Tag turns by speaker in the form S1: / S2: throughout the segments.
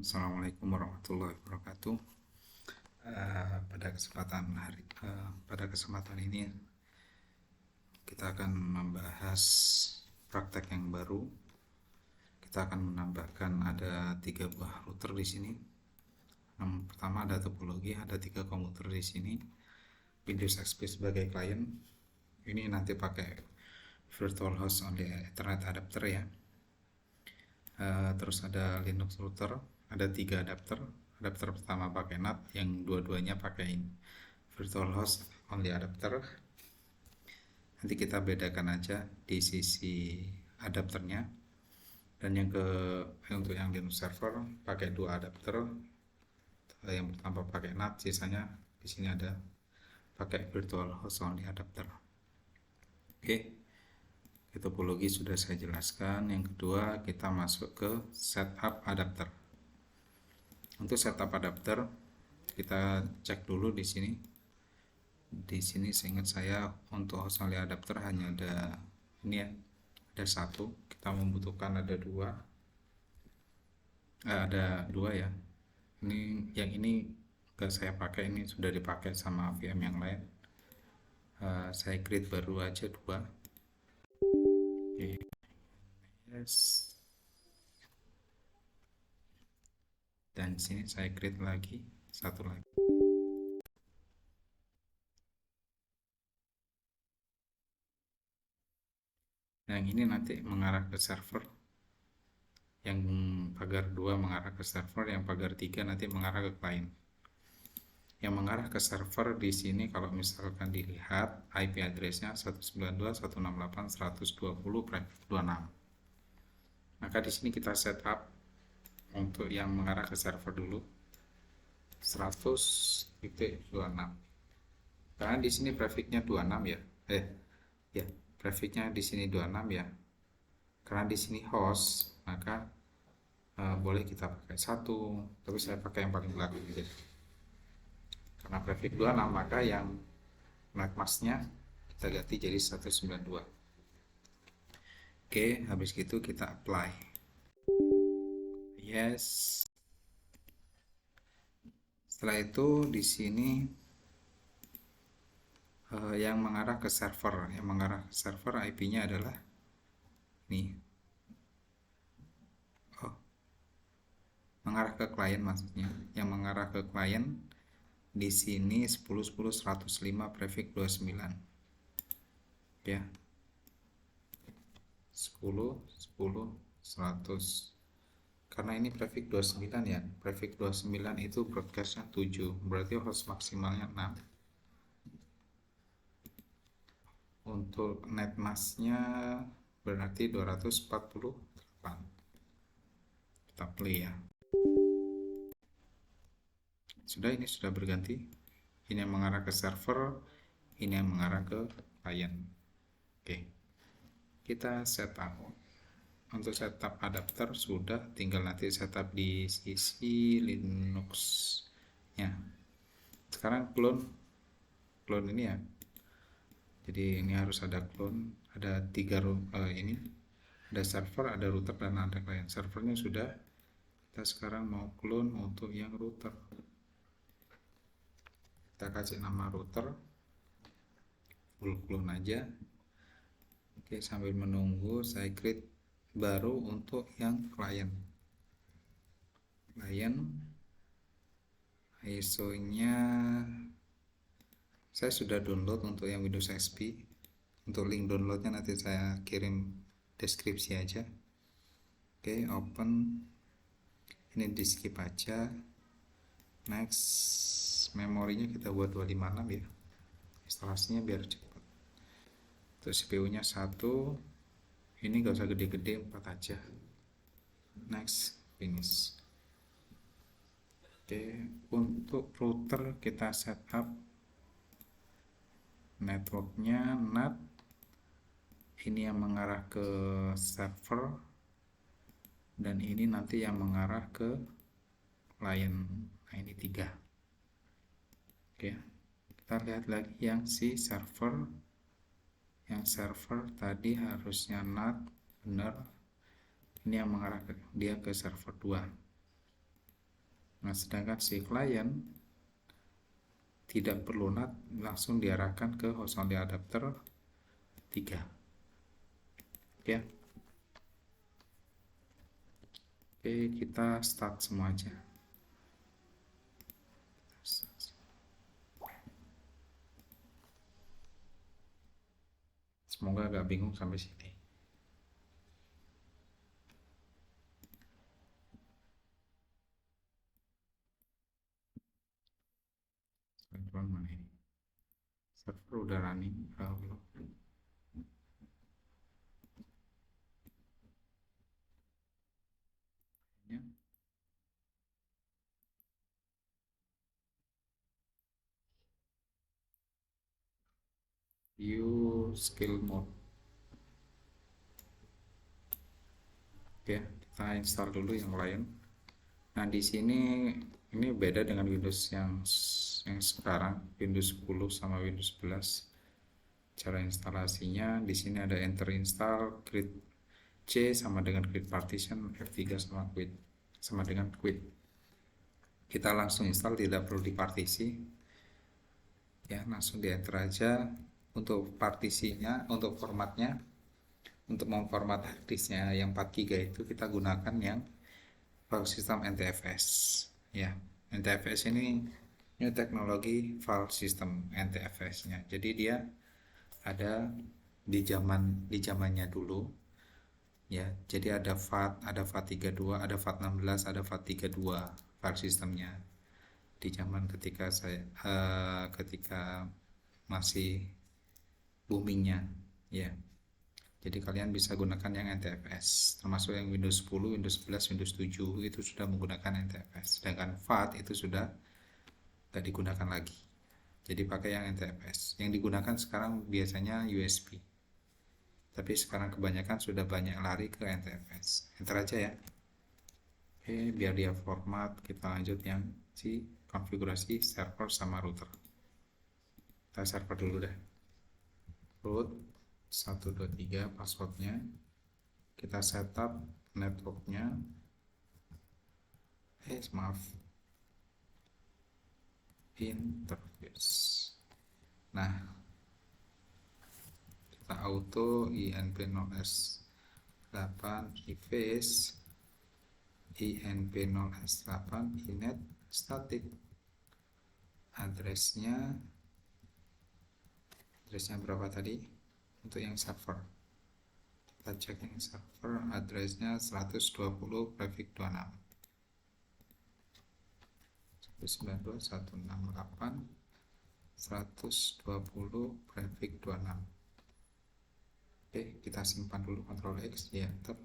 S1: Assalamualaikum warahmatullahi wabarakatuh. Pada kesempatan ini kita akan membahas praktek yang baru. Kita akan menambahkan ada 3 buah router di sini. Yang pertama ada topologi, ada 3 komputer di sini. Windows XP sebagai klien. Ini nanti pakai virtual host only Ethernet adapter ya. Terus ada Linux router, ada 3 adapter. Adapter pertama pakai NAT, yang dua-duanya pakai virtual host only adapter. Nanti kita bedakan aja di sisi adapternya. Dan untuk yang Linux server pakai 2 adapter. Yang pertama pakai NAT, sisanya di sini ada pakai virtual host only adapter. Oke. Topologi sudah saya jelaskan. Yang kedua, kita masuk ke setup adapter. Untuk setup adapter, kita cek dulu di sini. Di sini seingat saya untuk host only adapter hanya ada ini ya, ada 1. Kita membutuhkan ada 2. Ada 2 ya. Yang ini gak saya pakai, ini sudah dipakai sama VM yang lain. Saya create baru aja 2. Yes. Dan di sini saya create lagi 1 lagi. Yang ini nanti mengarah ke server. Yang pagar 2 mengarah ke server, yang pagar 3 nanti mengarah ke klien. Yang mengarah ke server di sini kalau misalkan dilihat IP address-nya 192.168.120.26. Maka di sini kita setup untuk yang mengarah ke server dulu 100.26. Karena di sini prefix-nya 26 ya. Prefix-nya di sini 26 ya. Karena di sini host, maka boleh kita pakai 1, tapi saya pakai yang paling belakang aja. Karena prefix 26, maka yang NAT mask-nya kita ganti jadi 192. Oke, habis itu kita apply. Yes. Setelah itu di sini yang mengarah ke server, IP-nya adalah nih. Mengarah ke klien maksudnya. Yang mengarah ke klien di sini 10.10.105 prefix 29. Ya. 10.10.100. Karena ini prefix 29 ya. Prefix 29 itu broadcast-nya 7. Berarti host maksimalnya 6. Untuk net mask-nya berarti 248. Kita play ya. Ini sudah berganti. Ini yang mengarah ke server, ini yang mengarah ke klien. Oke. Kita setup. Untuk setup adapter sudah, tinggal nanti setup di sisi Linux-nya. Sekarang clone ini ya. Jadi ini harus ada clone, ada 3 ini. Ada server, ada router, dan ada klien. Servernya sudah. Kita sekarang mau clone untuk yang router. Kita kasih nama router, full clone aja. Oke, sambil menunggu saya create baru untuk yang klien. ISO-nya saya sudah download untuk yang Windows XP. Untuk link downloadnya nanti saya kirim deskripsi aja. Oke, open. Ini di skip aja. Next, memorinya kita buat 256 ya. Instalasinya biar cepat. Terus CPU-nya 1. Ini gak usah gede-gede, 4 aja. Next, finish. Oke, untuk router kita setup networknya NAT. Ini yang mengarah ke server, dan ini nanti yang mengarah ke klien. Nah, ini 3. Oke, kita lihat lagi yang si server. Yang server tadi harusnya NAT, benar. Ini yang mengarah dia ke server 2. Nah, sedangkan si klien tidak perlu NAT, langsung diarahkan ke host only adapter 3. Oke. Oke, kita start semua aja. Semoga agak bingung sampai sini. Server mana ini? Server udah running. Belum. Ya. View skill mode. Oke, kita install dulu yang lain. Nah, di sini ini beda dengan Windows yang sekarang, Windows 10 sama Windows 11. Cara instalasinya di sini ada enter install, create C sama dengan create partition, F3 sama quit sama dengan quit. Kita langsung install, tidak perlu dipartisi. Ya, langsung di enter aja. Untuk partisinya, untuk formatnya, untuk memformat harddisknya yang 4 GB itu kita gunakan yang file system NTFS. Ya, NTFS ini new teknologi file system NTFS-nya. Jadi dia ada di zamannya dulu. Ya, jadi ada FAT32, ada FAT16, ada FAT32 file systemnya. Di zaman ketika masih boomingnya, ya. Jadi kalian bisa gunakan yang NTFS, termasuk yang Windows 10, Windows 11, Windows 7 itu sudah menggunakan NTFS. Sedangkan FAT itu sudah tidak digunakan lagi. Jadi pakai yang NTFS. Yang digunakan sekarang biasanya USB. Tapi sekarang kebanyakan sudah banyak lari ke NTFS. Enter aja ya. Oke, biar dia format, kita lanjut yang si konfigurasi server sama router. Kita server dulu deh. Root 123 passwordnya. Kita setup networknya. Maaf. Interface. Nah, kita auto INP0S8 eface INP0S8 inet static. Addressnya berapa tadi untuk yang server? Kita cek yang server, addressnya 120 prefix 26 192.168 120 prefix 26. Oke, kita simpan dulu, Ctrl X, ya, enter.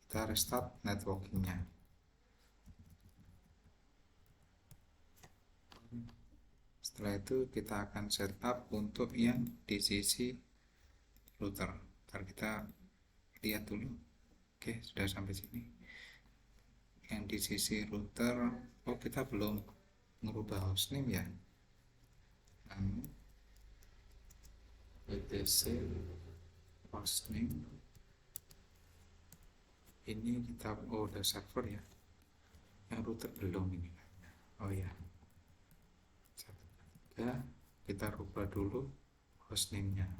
S1: Kita restart networkingnya. Setelah itu kita akan setup untuk yang di sisi router. Ntar kita lihat dulu. Oke, sudah sampai sini. Yang di sisi router, oh kita belum merubah hostname ya. etc hostname ini kita udah server ya, yang router belum ini. Oh ya, kita rubah dulu hostname-nya,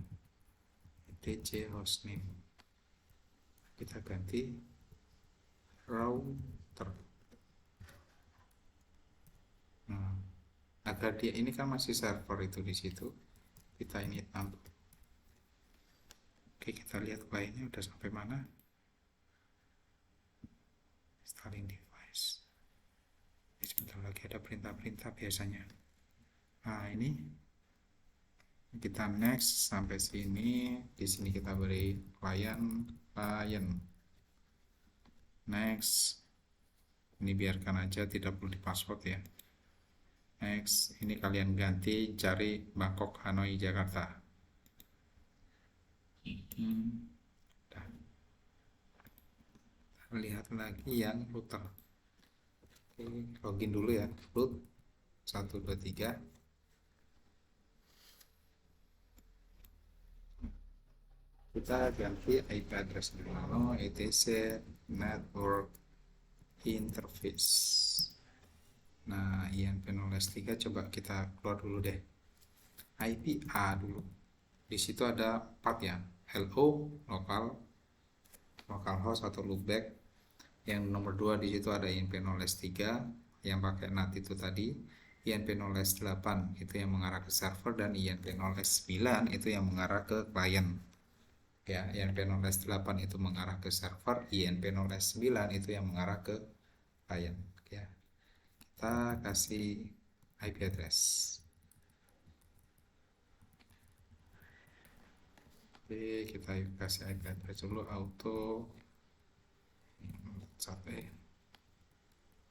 S1: etc hostname, kita ganti router. Nah, agar dia ini kan masih server itu di situ, kita ini tambah. Oke, kita lihat lainnya udah sampai mana. Installing device. Sebentar lagi ada perintah-perintah biasanya. Nah, ini kita next sampai sini. Di sini kita beri client. Next. Ini biarkan aja, tidak perlu di password ya. Next, ini kalian ganti cari Bangkok, Hanoi, Jakarta. Lihat lagi yang router. Oke, login dulu ya. Root 123. Kita ganti IP address dulu, etc network interface. Nah, INP0S3 coba kita keluar dulu deh. IP A dulu. Di situ ada part ya. LO, lokal, localhost atau loopback. Yang nomor 2 di situ ada INP0S3 yang pakai NAT itu tadi. INP0S8 itu yang mengarah ke server, dan INP0S9 itu yang mengarah ke klien. Ya, INP0S8 itu mengarah ke server, INP0S9 itu yang mengarah ke klien. Ya, kita kasih IP address. Oke, kita kasih IP address dulu auto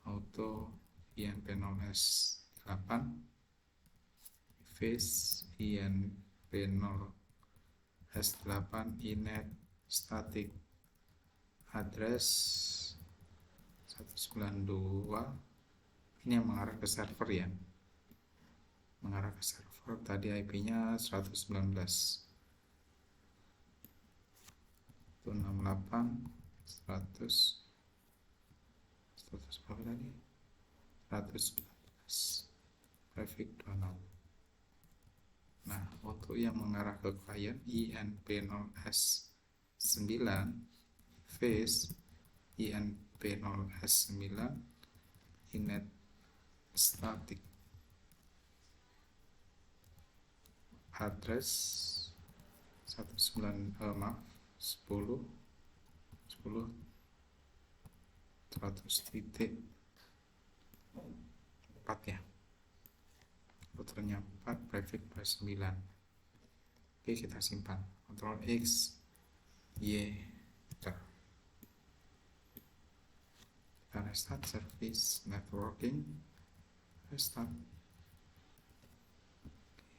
S1: auto INP0S8 face INP0S8 inet static address 192. Ini yang mengarah ke server ya, mengarah ke server. Tadi IP-nya 119 168 100 berapa tadi, 119 traffic 26. Nah, untuk yang mengarah ke klien INP0S9 face INP0S9 inet static address 10 100 titik 4 ya, routernya 4, prefix 9. Oke, kita simpan. Ctrl X Y enter. Kita restart service networking, restart.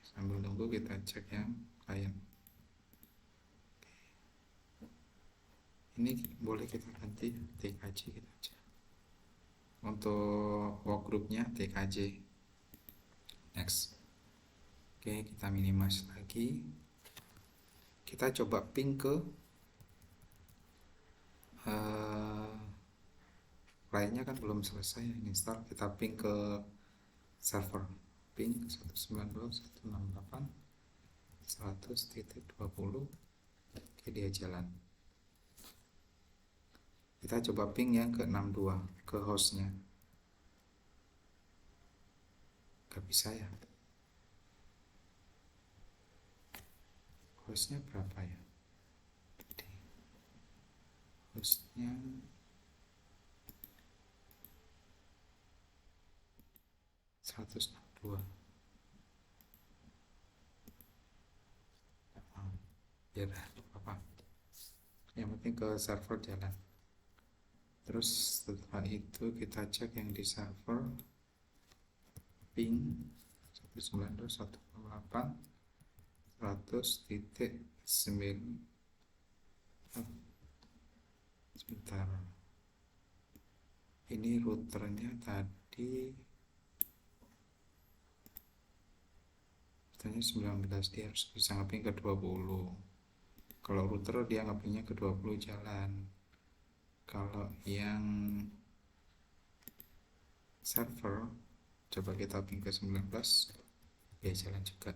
S1: Sambil nunggu kita cek yang klien. Ini boleh kita ganti TKJ kita aja. Untuk workgroupnya TKJ. Next. Oke, kita minimize lagi. Kita coba ping ke kliennya, kan belum selesai install. Kita ping ke server, ping 192.168.100.20. Oke, dia jalan. Kita coba ping yang ke 62 ke hostnya, gak bisa ya. Hostnya berapa ya? Hostnya 162. Ya dah, apa, yang penting ke server jalan. Terus setelah itu kita cek yang di server, ping 192.168.100.9. Sebentar, ini routernya tadi routernya 19, dia harus bisa ngeping ke 20. Kalau router dia ngepingnya ke 20 jalan. Kalau yang server coba kita ping ke 19, ya jalan juga.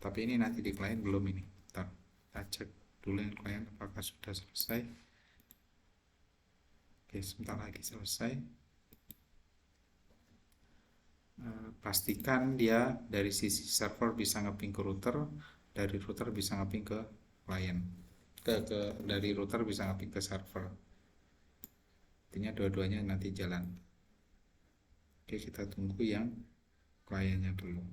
S1: Tapi ini nanti di klien belum ini. Bentar, kita cek dulu yang klien apakah sudah selesai. Oke, sebentar lagi selesai. Pastikan dia dari sisi server bisa ngeping ke router, dari router bisa ngeping ke klien, dari router bisa ngeping ke server. Artinya dua-duanya nanti jalan. Oke, kita tunggu yang kliennya dulu.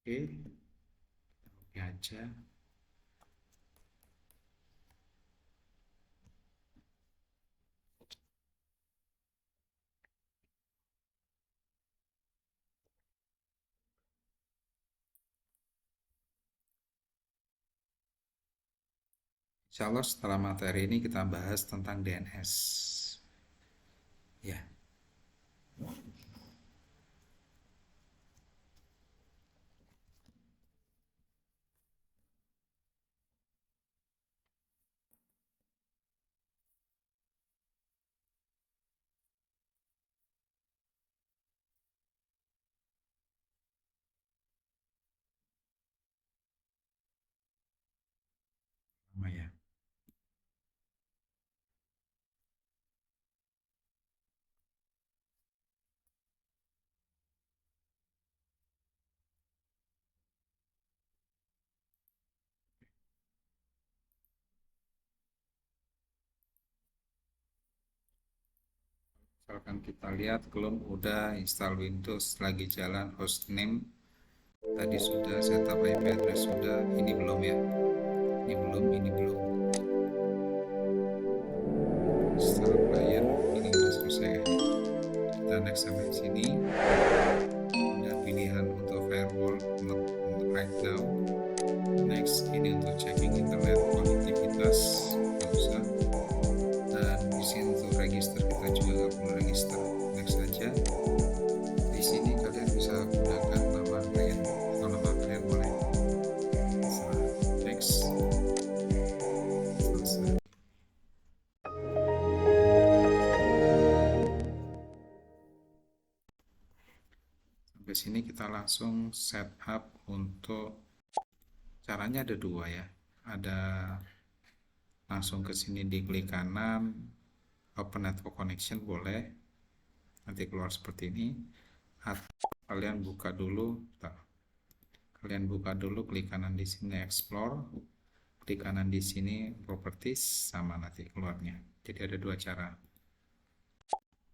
S1: Oke, oke aja. Insya Allah setelah materi ini kita bahas tentang DNS. Ya. ya. Misalkan kita lihat belum udah install Windows, lagi jalan hostname tadi sudah, setup IP address sudah, ini belum ya, ini belum install client, ini udah selesai. Kita next sampai sini, ada pilihan untuk firewall, not right now. Next, ini untuk checking internet konektivitas, nggak usah. Dan di sini untuk register, kita juga nggak perlu register. Next saja. Di sini kalian bisa gunakan nama klien atau nama klien boleh. Next. Selesai. Sampai sini kita langsung setup. Untuk caranya ada dua ya. Ada langsung ke sini diklik kanan, open network connection boleh, nanti keluar seperti ini. Atau kalian buka dulu, klik kanan di sini explore, klik kanan di sini properties, sama nanti keluarnya. Jadi ada dua cara.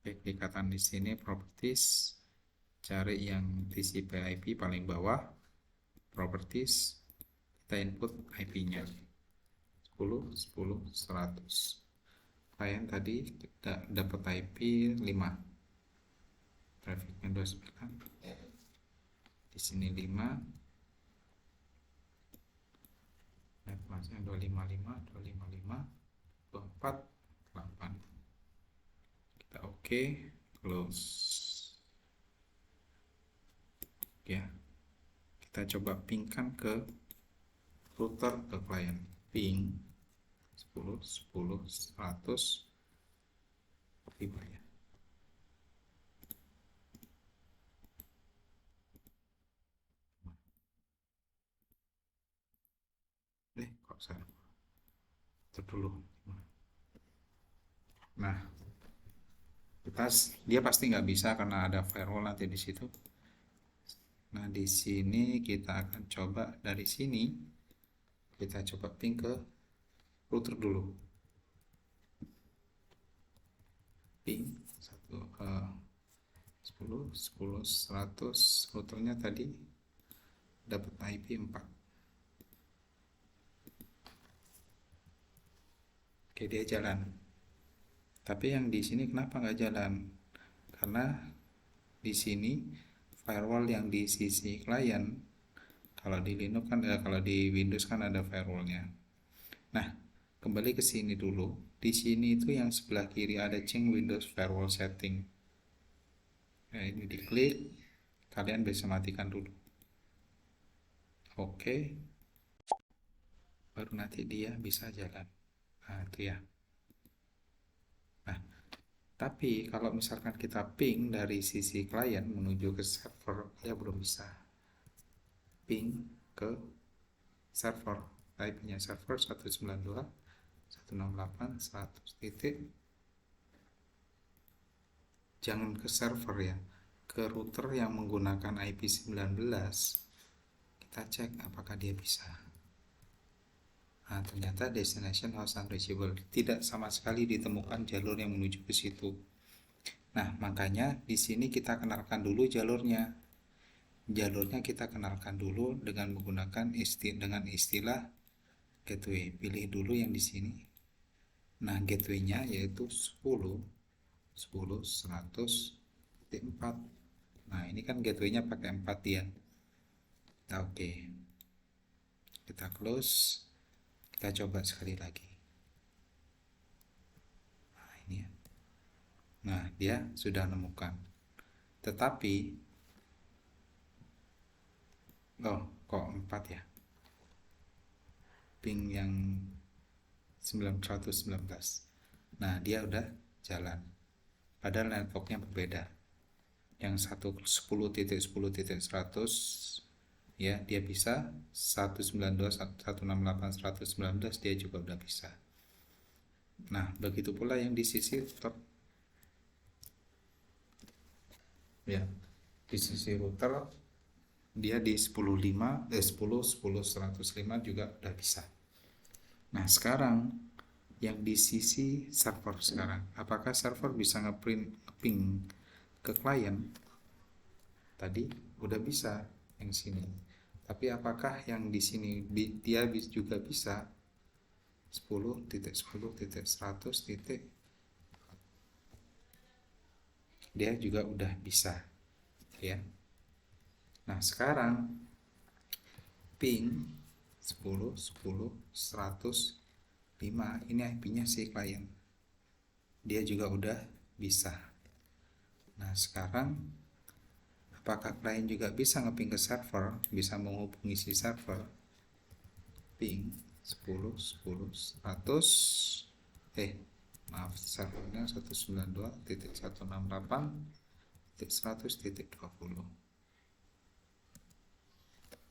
S1: Oke, klik kanan di sini properties, cari yang TCP/IP paling bawah, properties, kita input IP-nya 10.10.100. Klien tadi dapat IP 5, trafficnya 29, di sini 5, netmasnya 255, 24, 8. Kita oke, close. Ya, kita coba pingkan ke router ke klien, ping 10.10.100 5 ya. Kok saya dulu. Nah, dia pasti nggak bisa karena ada firewall nanti di situ. Nah, di sini kita akan coba dari sini, kita coba ping ke router dulu. Ping 10.10.100, routernya tadi dapat IP 4. Oke, dia jalan. Tapi yang di sini kenapa nggak jalan? Karena di sini firewall yang di sisi klien, kalau di Linux kan, kalau di Windows kan ada firewallnya. Nah, kembali ke sini dulu. Di sini itu yang sebelah kiri ada change Windows Firewall Setting. Nah, ini diklik, kalian bisa matikan dulu. Oke, baru nanti dia bisa jalan. Nah, itu ya. Nah, tapi kalau misalkan kita ping dari sisi klien menuju ke server, ya belum bisa. Ping ke server, IP-nya server 192.168.100 titik. Jangan ke server ya, ke router yang menggunakan IP 19. Kita cek apakah dia bisa. Nah, ternyata destination host unreachable, tidak sama sekali ditemukan jalur yang menuju ke situ. Nah, makanya di sini kita kenalkan dulu jalurnya. Jalurnya kita kenalkan dulu dengan menggunakan istilah gateway. Pilih dulu yang di sini. Nah, gateway-nya yaitu 10.10.100.4. Nah, ini kan gateway-nya pakai 4 ya. Kita oke. Kita close. Kita coba sekali lagi. Nah, ini ya. Nah, dia sudah menemukan. Tetapi kok 4 ya? Ping yang 919. Nah, dia udah jalan. Padahal networknya berbeda. Yang 10.10.100 ya, dia bisa 192.168.119 dia juga udah bisa. Nah, begitu pula yang di sisi router, ya, di sisi router dia di 10.105 juga udah bisa. Nah, sekarang yang di sisi server sekarang, apakah server bisa nge-ping ke klien? Tadi udah bisa yang sini. Tapi apakah yang di sini dia juga bisa 10.10.100. Dia juga udah bisa, ya. Nah, sekarang ping 10.10.105 ini IP-nya si klien. Dia juga udah bisa. Nah, sekarang apakah klien juga bisa ngeping ke server, bisa menghubungi si server? Ping 10.10.100 maaf, servernya 192.168.100.20.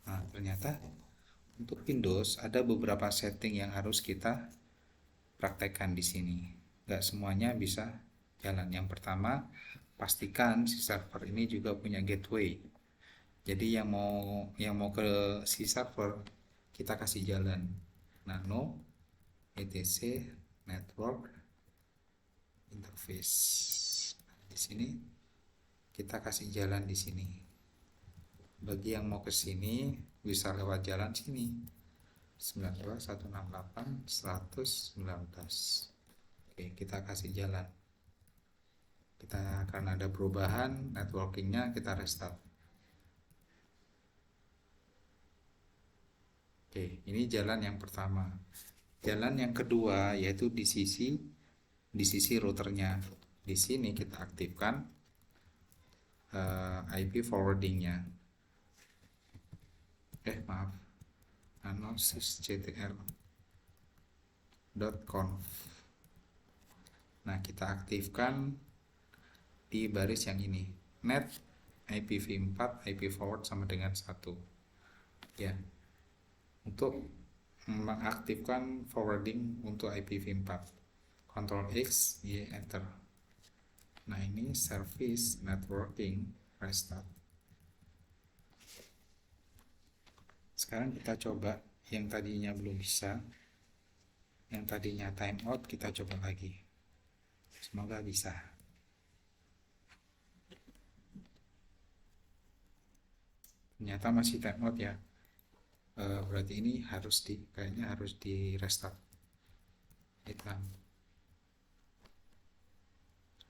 S1: Nah, ternyata untuk Windows ada beberapa setting yang harus kita praktekkan di sini. Gak semuanya bisa jalan. Yang pertama, pastikan si server ini juga punya gateway. Jadi yang mau ke si server kita kasih jalan nano etc network interface. Di sini kita kasih jalan di sini. Bagi yang mau ke sini bisa lewat jalan sini 92.168.119. Oke, kita kasih jalan. Kita karena ada perubahan networkingnya, kita restart. Oke, ini jalan yang pertama. Jalan yang kedua yaitu di sisi routernya. Di sini kita aktifkan IP forwardingnya. Maaf, anosysctl.conf. Nah, kita aktifkan di baris yang ini, net IPv4 IP forward sama dengan 1, ya. Untuk mengaktifkan forwarding untuk IPv4, Ctrl X, Y, enter. Nah, ini service networking restart. Sekarang kita coba yang tadinya belum bisa, yang tadinya timeout, kita coba lagi. Semoga bisa. Ternyata masih timeout ya. Berarti ini kayaknya harus di restart.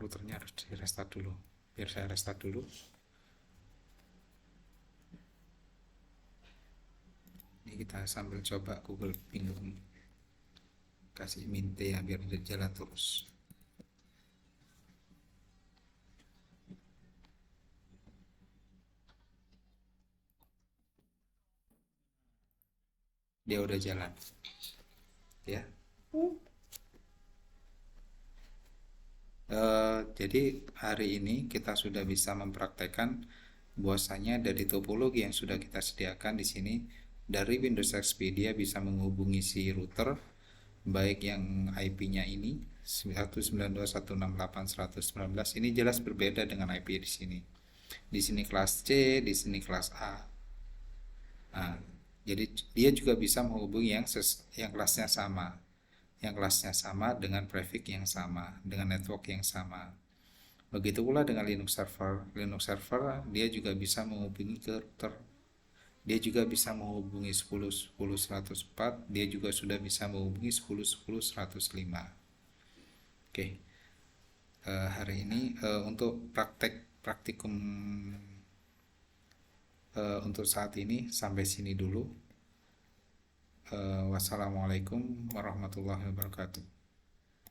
S1: Routernya harus di restart dulu. Biar saya restart dulu. Ini kita sambil coba Google Ping, kasih mint ya biar jalan terus. Dia udah jalan, ya. Jadi hari ini kita sudah bisa mempraktekkan bahwasanya dari topologi yang sudah kita sediakan di sini dari Windows XP dia bisa menghubungi si router, baik yang IP-nya ini 192.168.119 ini jelas berbeda dengan IP di sini. Di sini kelas C, di sini kelas A. Nah, jadi dia juga bisa menghubungi yang kelasnya sama. Yang kelasnya sama dengan prefix yang sama, dengan network yang sama. Begitu pula dengan Linux server. Linux server dia juga bisa menghubungi ke router. Dia juga bisa menghubungi 10.10.104, dia juga sudah bisa menghubungi 10.10.105. Oke. Hari ini untuk praktikum untuk saat ini sampai sini dulu. Wassalamualaikum warahmatullahi wabarakatuh.